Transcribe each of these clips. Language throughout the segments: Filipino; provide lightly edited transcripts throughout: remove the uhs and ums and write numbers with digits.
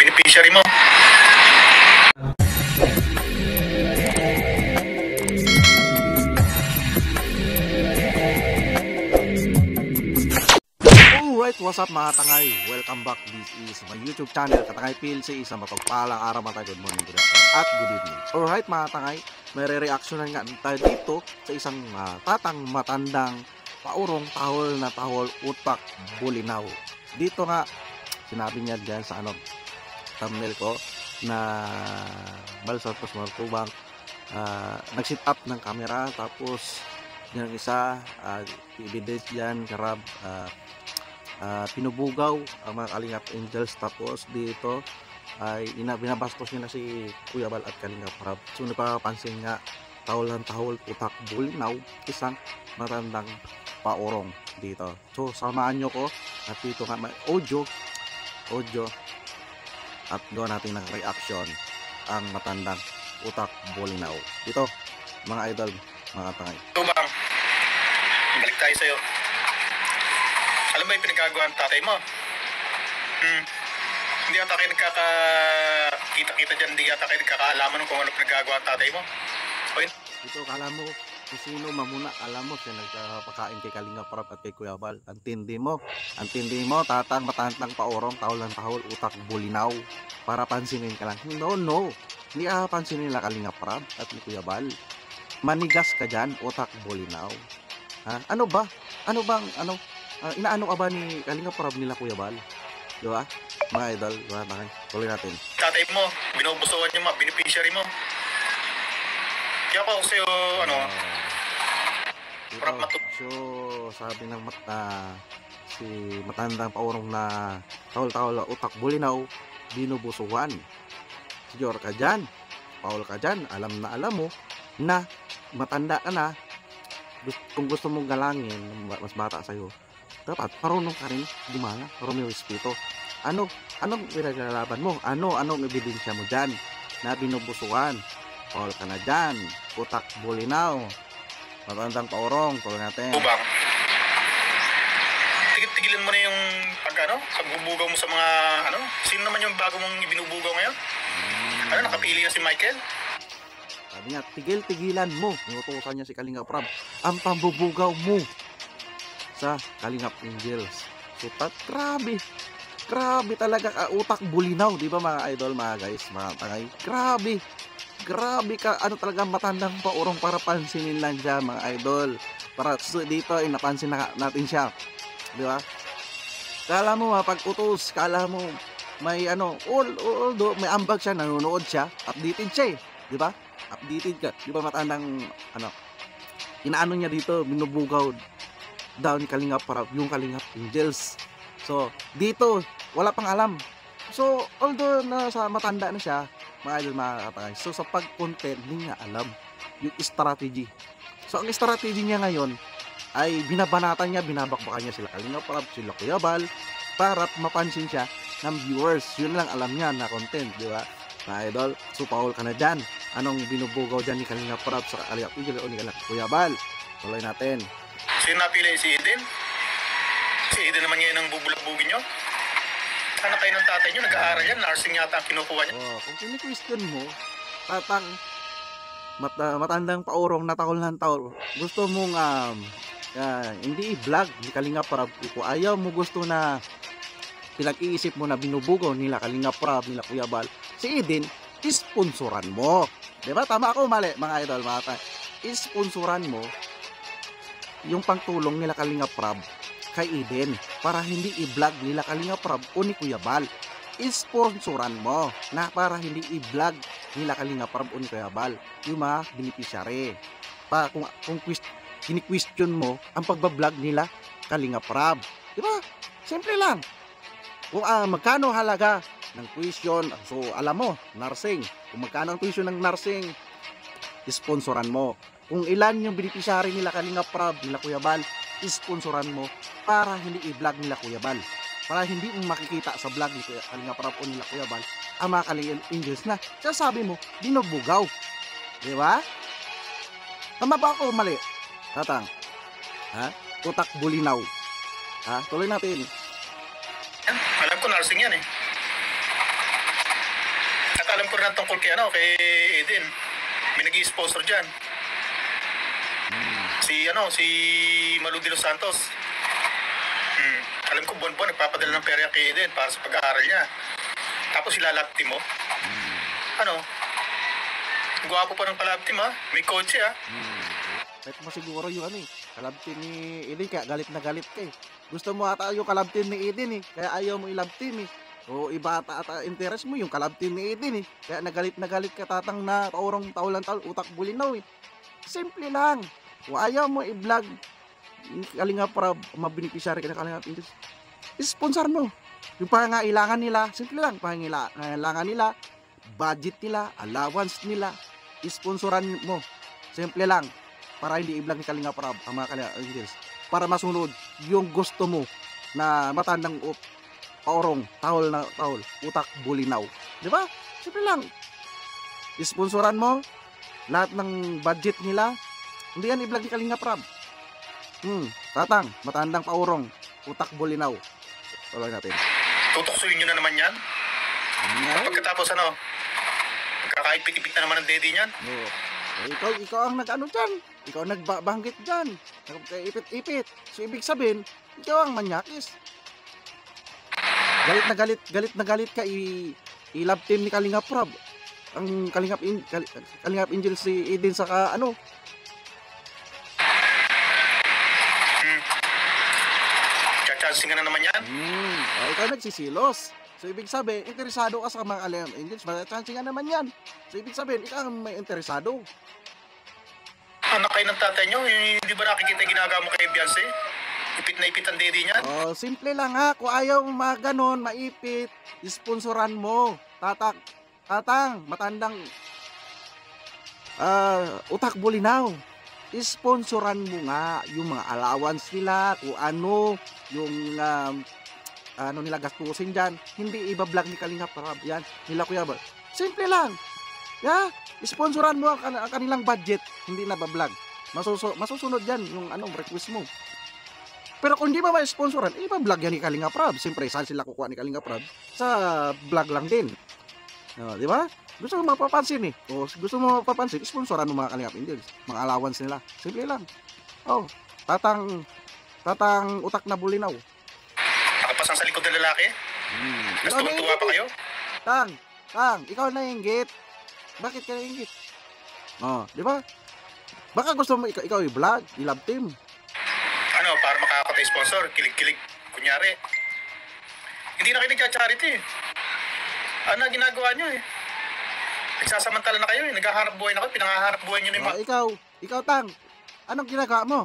beneficiary mo. Alright, what's up mga tangay? Welcome back. This is my YouTube channel, Katangay PLC. Isang mapagpalang araw mga tayo. Good morning, good afternoon, at good evening. Alright mga tangay, may re-reactionan nga tayo dito sa isang tatang matandang paurong tahol utak bulinaw. Dito nga, sinabi niya dyan sa thumbnail ko na Balsantos Martubang nag-sit up ng camera, tapos yung isa evidence dyan karab pinubugaw ang mga Kalingap Angels. Tapos dito ay binabastos nila si Kuya Bal at Kalingap Rab. So napapansin nga, tahol utak bulinaw, isang matandang paurong dito. So samahan nyo ko at dito nga may audio at gawa natin ng reaction ang matandang utak bulinaw. Dito mga idol, mga tangay. Tubang, balik tayo sa'yo. Alam mo yung pinagagawa ng tatay mo? Hindi ata kayo nagkakakita-kita dyan, hindi ata kayo nagkakaalaman kung ano pinagagawa ng tatay mo. Ito, kala mo kung sino mamuna, alam mo siya nagpakain kay Kalingap Rab at kay Kuya Bal. Antindi mo, tatang matantang paurong, tahol utak bulinaw, para pansinin ka lang. No, hindi ka pansinin nila Kalingap Rab at ni Kuya Bal. Manigas ka dyan, utak bulinaw. Ha? Ano inaano ka ba ni Kalingap Rab nila Kuya Bal? Di ba? Mga idol, mga tangay, tuloy natin. Tatay mo, binubusuan yung mga beneficiary mo. Kaya ako sa'yo, So, sabi ng si matandang paurong na tahol utak bulinaw, binubusuan. Siguro ka dyan, paul ka dyan, alam mo na matanda ka na. Kung gusto mong galangin mas bata sa'yo, dapat marunong ka rin gumala, marunong respeto. Anong pinaglalaban mo? Anong ebidensya mo dyan na binubusuan? Paul ka na dyan, utak bulinaw, matandang paurong, tuloy natin. Tubang, tigilan mo na yung pagbubugaw mo sa mga sino naman yung bago mong ibinubugaw ngayon? Nakapili na si Michael? Sabi niya, tigilan mo. Inutusan niya si Kalingap Rab ang pambubugaw mo sa Kalingap Angels. So grabe talaga utak bulinaw, di ba mga idol, mga guys, mga tangay. Grabe ka, talaga matandang paurong para pansinin lang siya mga idol. Para dito ay napansin natin siya, di ba? Kala mo pag utos, kala mo may although may ambag siya, nanonood siya, updated siya di ba? Updated ka, di ba matandang inaano niya dito, binubugaw daw ni Kalingap para yung Kalingap Angels. So dito wala pang alam. So although nasa matanda na siya, mga idol, mga katangay, so sa pag-content hindi niya alam yung strategy. So ang strategy niya ngayon ay binabanatan niya, binabakbakan niya sila Kalingap Rab, sila Kuya Bal, para mapansin siya ng viewers. Yun lang alam niya na content, di ba mga idol? So paul ka na dyan, anong binubugaw dyan ni Kalingap Rab sa Kalingap Angel o ni Kuya Bal? Tuloy natin. Sino napili? Si Eden? Si Eden naman ngayon ang bubulag-bugin nyo? Sana kayo ng tatay nyo, nag-aaral yan, nursing yata ang kinukuha niya. Kung kini-question mo, tatang matandang paurong na tahol, gusto mong hindi i-vlog ni Kalingap Rab, kung ayaw mo, gusto na pinag-iisip mo na binubugaw nila Kalingap Rab, nila Kuya Bal, si Eden, isponsoran mo. Diba? Tama ako, mali mga idol, mga isponsoran mo yung pangtulong nila Kalingap Rab kay Eden para hindi i-vlog nila Kalingap Rab o ni Kuya Bal. Isponsoran mo na para hindi i-vlog nila Kalingap Rab o ni Kuya Bal yung mga beneficiary. Kung kini-question mo ang pagbablog nila Kalingap Rab, di ba? Simple lang. Kung magkano halaga ng tuition, so alam mo, nursing, kung magkano ang tuition ng nursing, isponsoran mo. Kung ilan yung beneficiary nila Kalingap Rab, nila Kuya Bal, isponsoran mo para hindi i-vlog nila Kuya Bal. Para hindi mo makikita sa vlog ni Kalingap Rab o nila Kuya Bal ang mga Kalingap Angels na sasabi mo, binubugaw. Di ba? Tama ba ako mali? Tatang, utak bulinaw. Tuloy natin. Alam ko nursing yan eh. alam ko rin ang tungkol kay Eden. May nag-i-sponsor dyan. Si Malu de los Santos. Alam ko buwan-buwan nagpapadala ng pera kay Eden para sa pag-aaral niya. Tapos ilalapti mo. Gwapo pa ng palapti mo, may kotse ha. Kahit mo siguro yung kalab team ni Eden, kaya galit na galit ka eh. Gusto mo ata yung kalab team ni Eden eh, kaya ayaw mo i-love team eh. O iba ata interest mo yung kalab team ni Eden eh. Kaya na galit ka tatang na taurang taulang utak bulinaw eh. Simple lang. Kung ayaw mo i-vlog, Kalinga para mabinipisyari ka na Kalinga Indus, sponsor mo. Yung pangangailangan nila, simple lang, pangangailangan nila, budget nila, allowance nila, sponsoran mo. Simple lang, para hindi i-vlog ni Kalinga para ang mga Kalinga Indus, para masunod yung gusto mo na matandang paorong, tahol, utak bulinaw. Di ba? Simple lang. Sponsoran mo lahat ng budget nila. Hindi yan i-vlog ni Kalinga Prab. Tatang, matandang paurong, utak bulinaw. Tuloy natin. Tutuksuin nyo na naman yan. Pagkatapos magkakaipit-ipit na naman ang daddy niyan. Ikaw ang nag-ano dyan. Ikaw ang nagbanggit dyan. Nagkaipit-ipit. So ibig sabihin, ikaw ang manyakis. Galit na galit ka i-love team ni Kalinga Prab. Ang Kalingap Angel si Eden saka Chachancing na naman yan. Ikaw nagsisilos. So ibig sabihin, interesado ka sa mga Kalingap Angels, chancing naman yan. So ibig sabihin, ikaw ang may interesado. Anak kayo ng tatay nyo, hindi ba nakikita yung ginagawa mo kay Beyonce? Ipit na ipit ang daddy niyan. Simple lang ha. Kung ayaw mo ganon, maipit, sponsoran mo. Tatang, matandang utak bulinaw. Sponsoran mo nga yung mga allowance nila, kung ano, yung nila gastusin dyan. Hindi iba-vlog ni Kalinga Prab yan. Nila Kuya Bal. Simple lang. Yeah, sponsoran mo ang kanilang budget. Hindi na ba-vlog. Masusunod yan yung request mo. Pero kung hindi ba ma-sponsoran, iba-vlog yan ni Kalinga Prab. Siyempre, saan sila kukuha ni Kalinga Prab? Sa vlog lang din. Di ba? Gusto mo mapapansin eh. O gusto mo mapapansin, sponsoran mo mga Kalinga Angels. Mga allowance nila. Simple lang. Tatang utak na bulinaw. Nakapasang sa likod ng lalaki? Mas tuwa pa kayo? Tang, ikaw nainggit. Bakit ka nainggit? Di ba? Baka gusto mo ikaw i-vlog, i-love team. Para makakatay sponsor, kilig-kilig, kunyari. Hindi na kayo nagka-charity. Ano ginagawa nyo eh? Nagsasamantala na kayo eh. Naghahanap buhay na kayo, pinangahanap buhay nyo na yung ikaw Tang, anong ginagawa mo?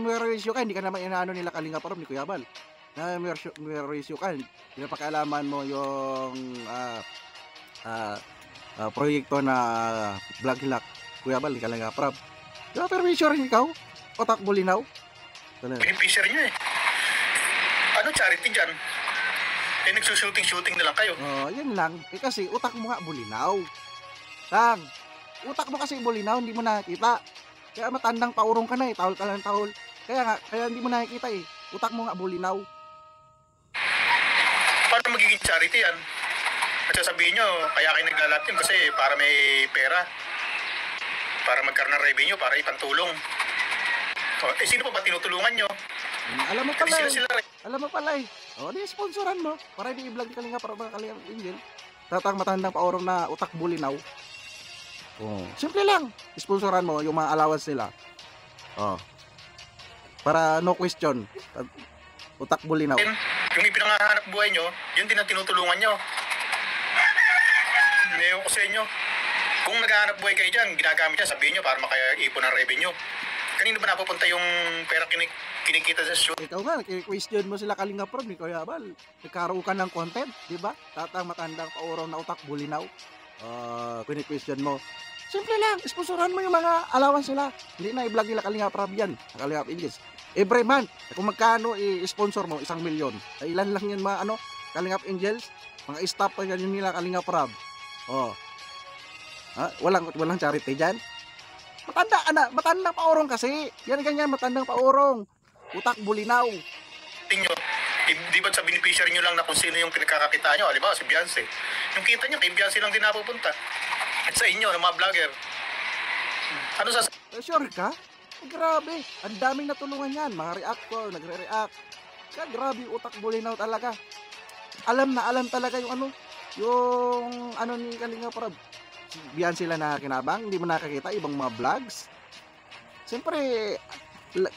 May ratio ka, hindi ka naman inaano nila Kalinga Prab ni Kuya Bal. May ratio ka, hindi na pakialaman mo yung proyekto na vlog nila Kuya Bal ni Kalinga Prab. Diba, pero ratio rin ikaw? Otak bulinaw? Beneficiary nyo eh. Charity dyan? Nagsushooting na lang kayo. Yan lang. Kasi utak mo nga bulinaw. Tang, utak mo kasi bulinaw, hindi mo nakikita. Kaya matandang paurong ka na eh. Tahol ka lang tahol. Kaya hindi mo nakikita eh. Utak mo nga bulinaw. Paano magiging charity yan? At sasabihin nyo, kaya kayo naglalat yun kasi para may pera. Para magkaroon ng revenue, para ipantulong. Sino pa ba tinutulungan nyo? Alam mo pala sila. Alam mo pala eh. Di sponsoran mo. Para di i-vlog Kalinga para mga Kalinga Angel. Tatang matandang paorong na utak bulinaw. Simple lang. Sponsoran mo yung mga allowance nila. Para no question. Utak bulinaw. Yung ipinangahanap buhay nyo, yun din ang tinutulungan nyo. Ngayon ko sa inyo. Kung naghahanap buhay kayo dyan, ginagamit yan, sabihin nyo para makaipon ng revenue. Kanino ba napupunta yung pera kinikita sa shoot? Ikaw nga, question mo sila Kalinga Prab ni Kuya Bal. Nagkaroon ka ng content, di ba? Tatang matandang pauraw na utak bulinaw. Question mo. Simple lang, sponsoran mo yung mga allowance nila. Hindi na i-vlog nila Kalinga Prab yan. Kalinga Angels. Every month, kung magkano i-sponsor mo, 1 milyon. Ilan lang yun mga Kalinga Angels? Mga staff pa yan nila Kalinga Prab. Walang charity dyan. Matandang paurong kasi. Yan ganyan, matandang paurong. Utak bulinaw. Tingyo, Di ba sa beneficiary nyo lang na kung sino yung pinagkakakita nyo? Halimbawa, si Beyonce. Yung kita nyo, kay Beyonce lang din napupunta. At sa inyo, ng mga vlogger. Ano sa... Sure ka? Grabe, ang daming natulungan yan. Mga reactor, nagre-react. Kaya grabe, utak bulinaw talaga. Alam na alam talaga yung ni Kalinga Prab. Biyan sila na kinabang, hindi mo nakakita ibang mga vlogs. Siyempre,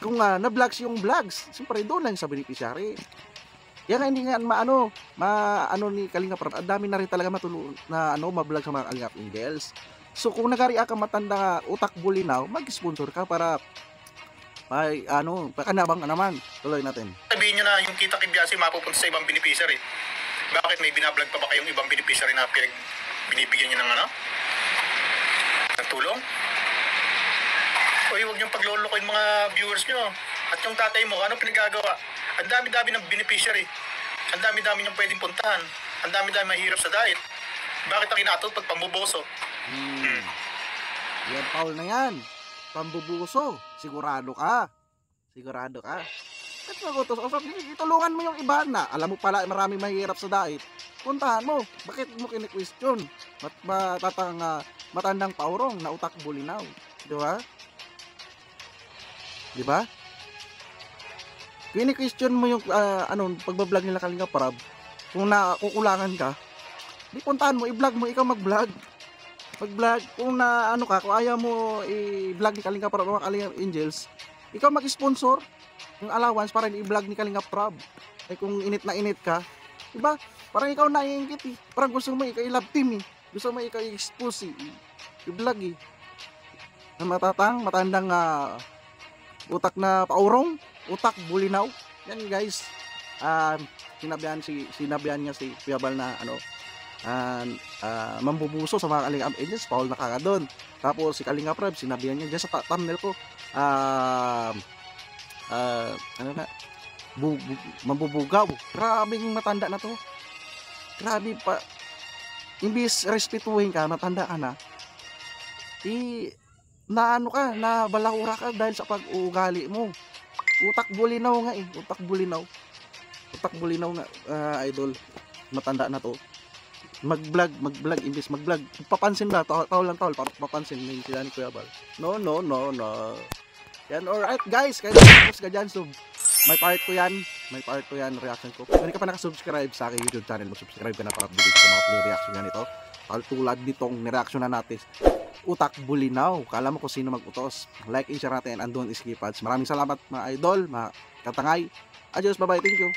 kung na-vlogs yung vlogs, siyempre doon lang sa beneficiary. Yan hindi nga maano ni Kalinga Prab. Ang dami na rin talaga matulungan na ma-vlog sa mga Kalingap Angels. So kung nagariya ka matanda utak bulinaw, mag-sponsor ka para may pakanabang ka naman. Tuloy natin. Sabihin nyo na yung kita kay Beyonce mapupunta sa ibang beneficiary. Bakit may binablog pa ba kayong ibang beneficiary na binibigyan nyo ng tulong? Uy, huwag niyong paglolokohin mga viewers nyo. At yung tatay mo, ano pinagagawa? Ang dami-dami ng beneficiary. Ang dami-dami niyong pwedeng puntahan. Ang dami-dami mahirap sa diet. Bakit ang inatot pag pambuboso? Yan, Paul na yan. Pambubuso. Sigurado ka. At magutos, itulungan mo yung iba na. Alam mo pala, maraming mahirap sa diet. Puntahan mo. Bakit mo kini-question? Matandang paurong na utak bulinaw. Di ba? Kini-question mo yung pagbablog nila Kalinga Prab. Kung nakukulangan ka, di puntahan mo, i-vlog mo, ikaw mag-vlog. Mag-vlog, kung kung ayaw mo i-vlog ni Kalinga Prab mga Kalinga Angels, ikaw mag-sponsor ng allowance para i-vlog ni Kalinga Prab. Ay kung init na init ka, diba? Parang ikaw naiingit eh. Parang gusto mo ikaw i-love team eh. Gusto mo ikaw i-expose i-vlog eh. Na matandang utak na paurong, utak bulinaw. Yan guys. Sinabihan niya si Piyabal na mambubuso sa mga Kalingap Angels. Paul nakakadon. Tapos si Kalinga Prab, sinabihan niya dyan sa thumbnail ko, mambubugaw. Grabing matanda na to. Grabe pa. Imbis respetuhin ka, matanda ka na, na balahura ka dahil sa pag-uugali mo. Utak bulinaw nga eh. Utak bulinaw nga, idol. Matanda na to. Mag-vlog, imbis mag-vlog. Papansin ba? Taol lang para papansin yung sila ni Kuya Bal. No. Yan, alright guys. Kaya tapos ka dyan. So, may part ko yan, reaction ko. Kung hindi ka pa nakasubscribe sa aking YouTube channel, mag-subscribe ka na para update sa mga play reaction yan ito. Tulad nitong nireaction na natin. Utak bulinaw. Kala mo kung sino mag-utos. Like and share natin and don't skip ads. Maraming salamat mga idol, mga katangay. Adios, bye-bye, thank you.